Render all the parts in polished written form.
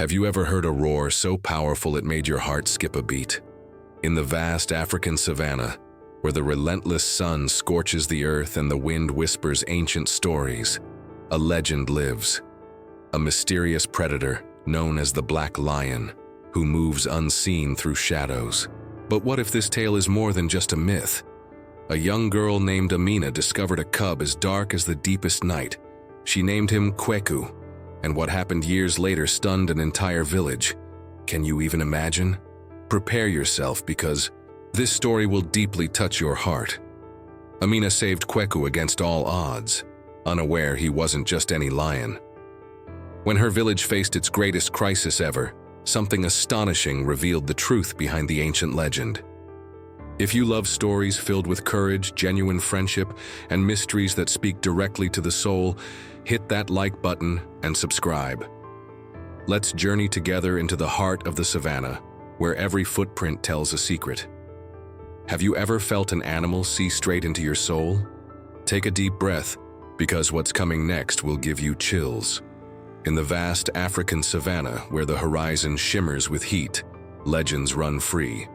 Have you ever heard a roar so powerful it made your heart skip a beat? In the vast African savanna, where the relentless sun scorches the earth and the wind whispers ancient stories, a legend lives. A mysterious predator known as the Black Lion, who moves unseen through shadows. But what if this tale is more than just a myth? A young girl named Amina discovered a cub as dark as the deepest night. She named him Kweku, and what happened years later stunned an entire village. Can you even imagine? Prepare yourself, because this story will deeply touch your heart. Amina saved Kweku against all odds, unaware he wasn't just any lion. When her village faced its greatest crisis ever, something astonishing revealed the truth behind the ancient legend. If you love stories filled with courage, genuine friendship, and mysteries that speak directly to the soul, hit that like button and subscribe. Let's journey together into the heart of the savanna, where every footprint tells a secret. Have you ever felt an animal see straight into your soul? Take a deep breath, because what's coming next will give you chills. In the vast African savanna, where the horizon shimmers with heat, legends run free.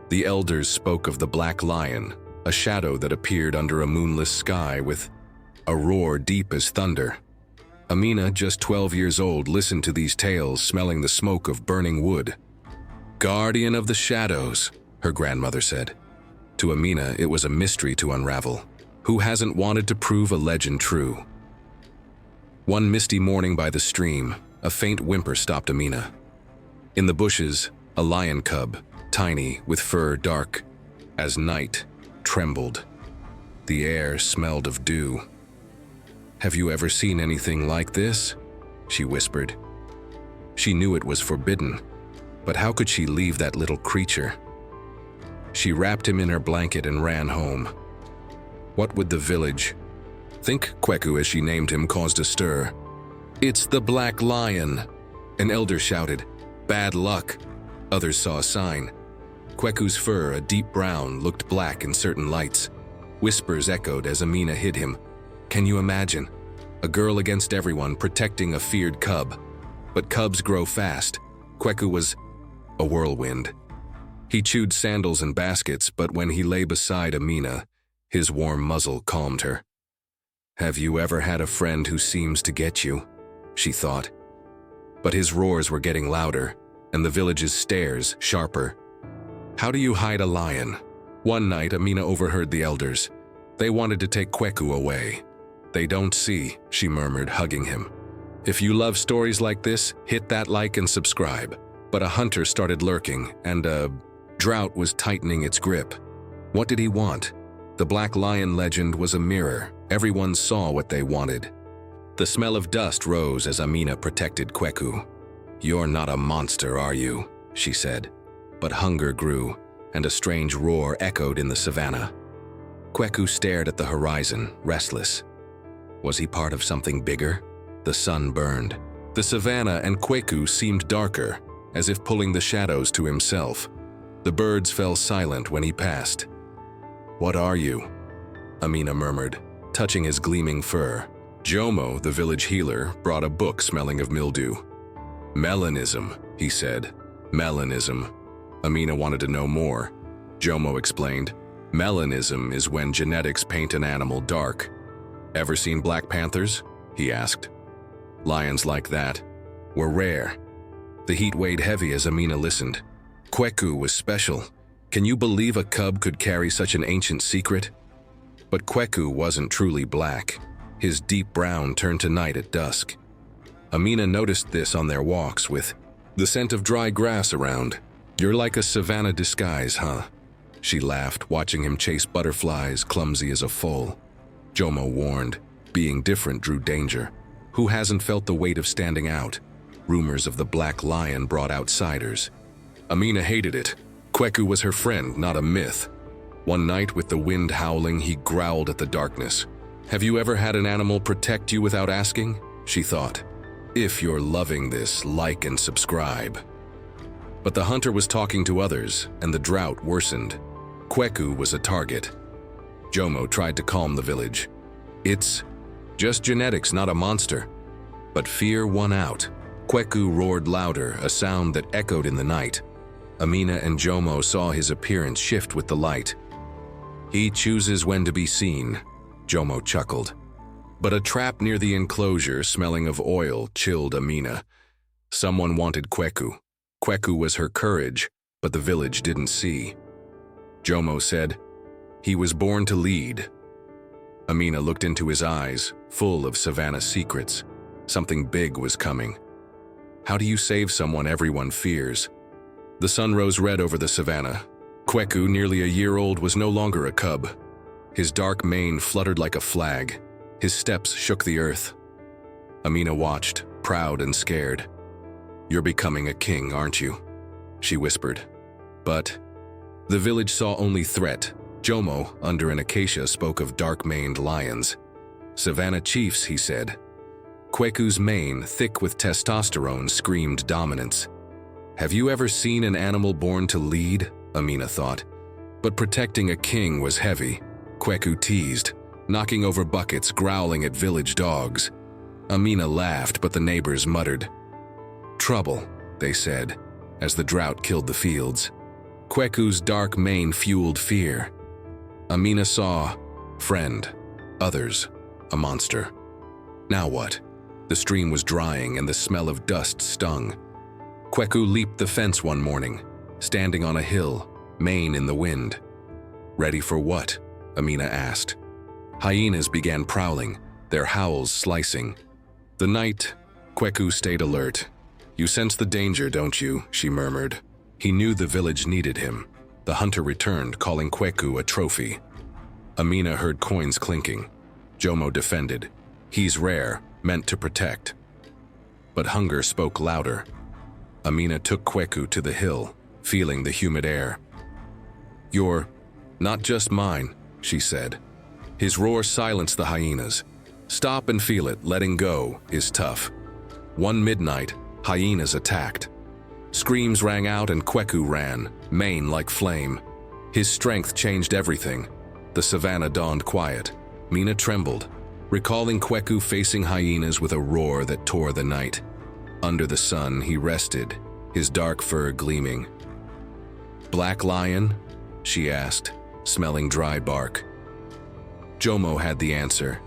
The elders spoke of the Black Lion, a shadow that appeared under a moonless sky with a roar deep as thunder. Amina, just 12 years old, listened to these tales, smelling the smoke of burning wood. "Guardian of the shadows," her grandmother said. To Amina, it was a mystery to unravel. Who hasn't wanted to prove a legend true? One misty morning by the stream, a faint whimper stopped Amina. In the bushes, a lion cub, tiny, with fur dark as night, trembled. The air smelled of dew. "Have you ever seen anything like this?" she whispered. She knew it was forbidden, but how could she leave that little creature? She wrapped him in her blanket and ran home. What would the village think? Kweku, as she named him, caused a stir. "It's the Black Lion," an elder shouted. "Bad luck." Others saw a sign. Kweku's fur, a deep brown, looked black in certain lights. Whispers echoed as Amina hid him. Can you imagine? A girl against everyone, protecting a feared cub. But cubs grow fast. Kweku was a whirlwind. He chewed sandals and baskets, but when he lay beside Amina, his warm muzzle calmed her. "Have you ever had a friend who seems to get you?" she thought. But his roars were getting louder, and the village's stares sharper. How do you hide a lion? One night, Amina overheard the elders. They wanted to take Kweku away. "They don't see," she murmured, hugging him. If you love stories like this, hit that like and subscribe. But a hunter started lurking, and a drought was tightening its grip. What did he want? The Black Lion legend was a mirror. Everyone saw what they wanted. The smell of dust rose as Amina protected Kweku. "You're not a monster, are you?" she said. But hunger grew, and a strange roar echoed in the savanna. Kweku stared at the horizon, restless. Was he part of something bigger? The sun burned. The savanna and Kweku seemed darker, as if pulling the shadows to himself. The birds fell silent when he passed. "What are you?" Amina murmured, touching his gleaming fur. Jomo, the village healer, brought a book smelling of mildew. "Melanism," he said. "Melanism." Amina wanted to know more. Jomo explained, "Melanism is when genetics paint an animal dark." "Ever seen black panthers?" he asked. Lions like that were rare. The heat weighed heavy as Amina listened. Kweku was special. Can you believe a cub could carry such an ancient secret? But Kweku wasn't truly black. His deep brown turned to night at dusk. Amina noticed this on their walks, with the scent of dry grass around. "You're like a savanna disguise, huh?" She laughed, watching him chase butterflies, clumsy as a foal. Jomo warned, being different drew danger. Who hasn't felt the weight of standing out? Rumors of the Black Lion brought outsiders. Amina hated it. Kweku was her friend, not a myth. One night, with the wind howling, he growled at the darkness. "Have you ever had an animal protect you without asking?" she thought. If you're loving this, like and subscribe. But the hunter was talking to others, and the drought worsened. Kweku was a target. Jomo tried to calm the village. "It's just genetics, not a monster." But fear won out. Kweku roared louder, a sound that echoed in the night. Amina and Jomo saw his appearance shift with the light. "He chooses when to be seen," Jomo chuckled. But a trap near the enclosure, smelling of oil, chilled Amina. Someone wanted Kweku. Kweku was her courage, but the village didn't see. Jomo said, "He was born to lead." Amina looked into his eyes, full of savanna secrets. Something big was coming. How do you save someone everyone fears? The sun rose red over the savanna. Kweku, nearly a year old, was no longer a cub. His dark mane fluttered like a flag. His steps shook the earth. Amina watched, proud and scared. "You're becoming a king, aren't you?" she whispered. But the village saw only threat. Jomo, under an acacia, spoke of dark-maned lions. "Savanna chiefs," he said. Kweku's mane, thick with testosterone, screamed dominance. Have you ever seen an animal born to lead? Amina thought. But protecting a king was heavy. Kweku teased, knocking over buckets, growling at village dogs. Amina laughed, but the neighbors muttered. "Trouble," they said, as the drought killed the fields. Kweku's dark mane fueled fear. Amina saw, friend, others, a monster. Now what? The stream was drying and the smell of dust stung. Kweku leaped the fence one morning, standing on a hill, mane in the wind. Ready for what? Amina asked. Hyenas began prowling, their howls slicing. The night, Kweku stayed alert. "You sense the danger, don't you?" she murmured. He knew the village needed him. The hunter returned, calling Kweku a trophy. Amina heard coins clinking. Jomo defended. He's rare, meant to protect. But hunger spoke louder. Amina took Kweku to the hill, feeling the humid air. "You're not just mine," she said. His roar silenced the hyenas. Stop and feel it, letting go is tough. One midnight, hyenas attacked. Screams rang out and Kweku ran, mane like flame. His strength changed everything. The savanna dawned quiet. Mina trembled, recalling Kweku facing hyenas with a roar that tore the night. Under the sun, he rested, his dark fur gleaming. "Black lion?" she asked, smelling dry bark. Jomo had the answer.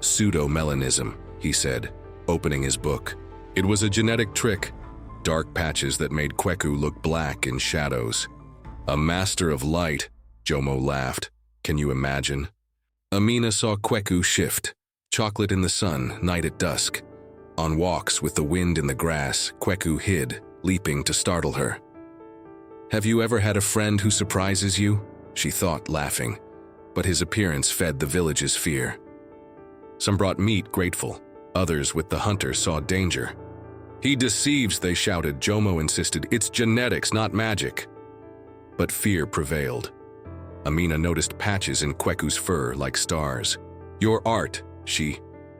"Pseudo-melanism," he said, opening his book. It was a genetic trick, dark patches that made Kweku look black in shadows. "A master of light," Jomo laughed. "Can you imagine?" Amina saw Kweku shift, chocolate in the sun, night at dusk. On walks with the wind in the grass, Kweku hid, leaping to startle her. "Have you ever had a friend who surprises you?" she thought, laughing. But his appearance fed the village's fear. Some brought meat, grateful. Others, with the hunter, saw danger. "He deceives," they shouted. Jomo insisted, "It's genetics, not magic." But fear prevailed. Amina noticed patches in Kweku's fur like stars. "Your art," she.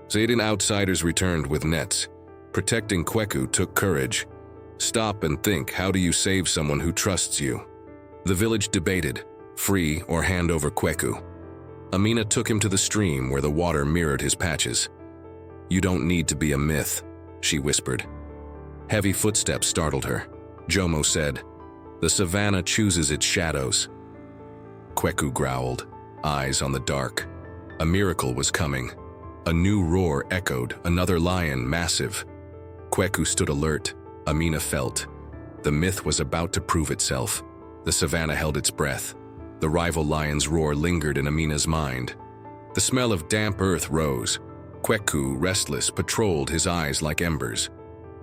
Zayden outsiders returned with nets. Protecting Kweku took courage. Stop and think, how do you save someone who trusts you? The village debated, free or hand over Kweku. Amina took him to the stream where the water mirrored his patches. "You don't need to be a myth," she whispered. Heavy footsteps startled her. Jomo said, "The savanna chooses its shadows." Kweku growled, eyes on the dark. A miracle was coming. A new roar echoed, another lion, massive. Kweku stood alert. Amina felt. The myth was about to prove itself. The savanna held its breath. The rival lion's roar lingered in Amina's mind. The smell of damp earth rose. Kweku, restless, patrolled, his eyes like embers.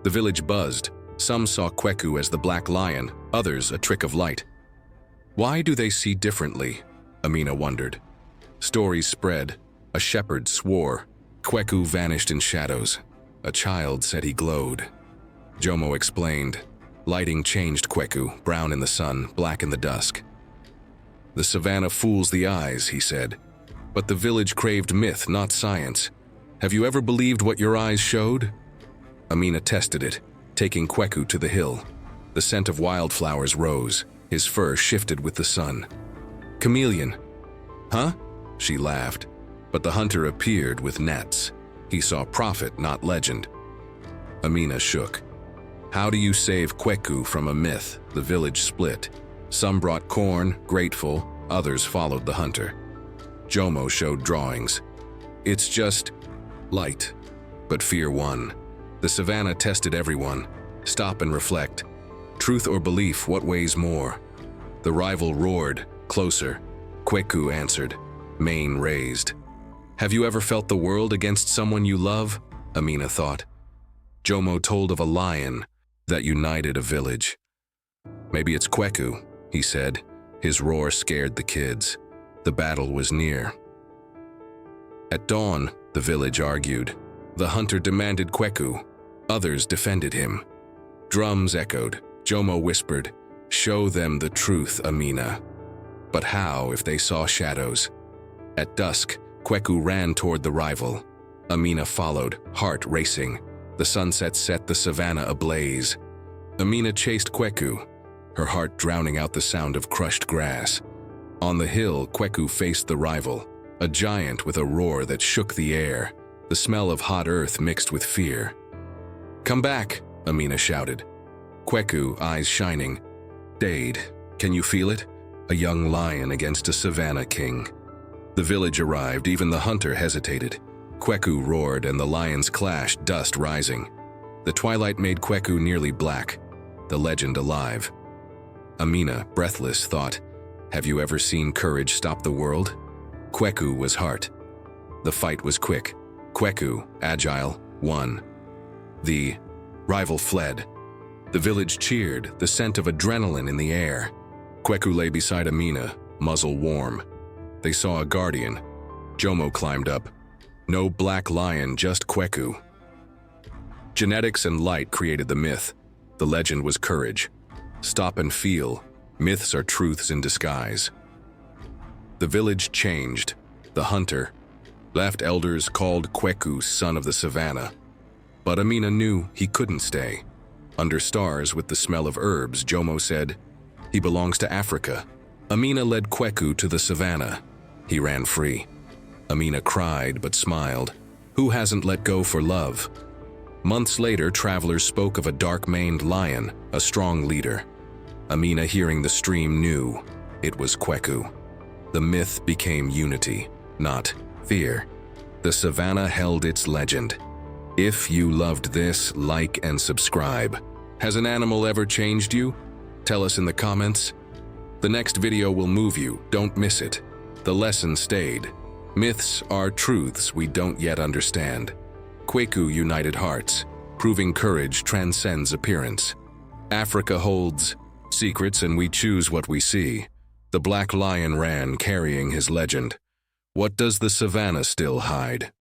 The village buzzed. Some saw Kweku as the black lion, others a trick of light. Why do they see differently? Amina wondered. Stories spread. A shepherd swore. Kweku vanished in shadows. A child said he glowed. Jomo explained. Lighting changed Kweku, brown in the sun, black in the dusk. The savanna fools the eyes, he said. But the village craved myth, not science. Have you ever believed what your eyes showed? Amina tested it, taking Kweku to the hill. The scent of wildflowers rose. His fur shifted with the sun. Chameleon. Huh? She laughed. But the hunter appeared with nets. He saw prophet, not legend. Amina shook. How do you save Kweku from a myth? The village split. Some brought corn, grateful, others followed the hunter. Jomo showed drawings. It's just light. But fear won. The savannah tested everyone. Stop and reflect. Truth or belief, what weighs more? The rival roared, closer. Kweku answered, mane raised. Have you ever felt the world against someone you love? Amina thought. Jomo told of a lion that united a village. Maybe it's Kweku, he said. His roar scared the kids. The battle was near. At dawn, the village argued. The hunter demanded Kweku. Others defended him. Drums echoed. Jomo whispered, show them the truth, Amina. But how if they saw shadows? At dusk, Kweku ran toward the rival. Amina followed, heart racing. The sunset set the savannah ablaze. Amina chased Kweku, her heart drowning out the sound of crushed grass. On the hill, Kweku faced the rival, a giant with a roar that shook the air, the smell of hot earth mixed with fear. Come back, Amina shouted. Kweku, eyes shining, stayed. Can you feel it? A young lion against a savannah king. The village arrived, even the hunter hesitated. Kweku roared and the lions clashed, dust rising. The twilight made Kweku nearly black, the legend alive. Amina, breathless, thought, have you ever seen courage stop the world? Kweku was heart. The fight was quick. Kweku, agile, won. The rival fled. The village cheered, the scent of adrenaline in the air. Kweku lay beside Amina, muzzle warm. They saw a guardian. Jomo climbed up. No black lion, just Kweku. Genetics and light created the myth. The legend was courage. Stop and feel. Myths are truths in disguise. The village changed. The hunter left. Elders called Kweku son of the savannah. But Amina knew he couldn't stay. Under stars with the smell of herbs, Jomo said, he belongs to Africa. Amina led Kweku to the savannah. He ran free. Amina cried but smiled. Who hasn't let go for love? Months later, travelers spoke of a dark-maned lion, a strong leader. Amina, hearing the stream, knew it was Kweku. The myth became unity, not fear. The savannah held its legend. If you loved this, like and subscribe. Has an animal ever changed you? Tell us in the comments. The next video will move you, don't miss it. The lesson stayed. Myths are truths we don't yet understand. Kweku united hearts, proving courage transcends appearance. Africa holds secrets and we choose what we see. The black lion ran carrying his legend. What does the savannah still hide?